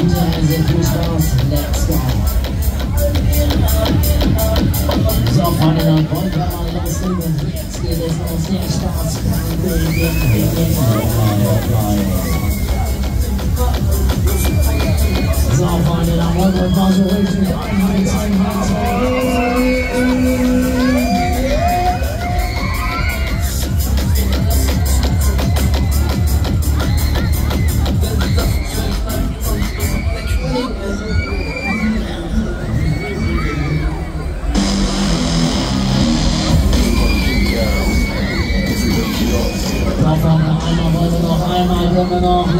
Also viel Spaß, let's go. So, Freunde, dann wollen wir mal loslegen. Jetzt geht es los, der Spaß kann beginnen. So, Freunde, dann wollen wir mal so richtig anheizen. Können wir noch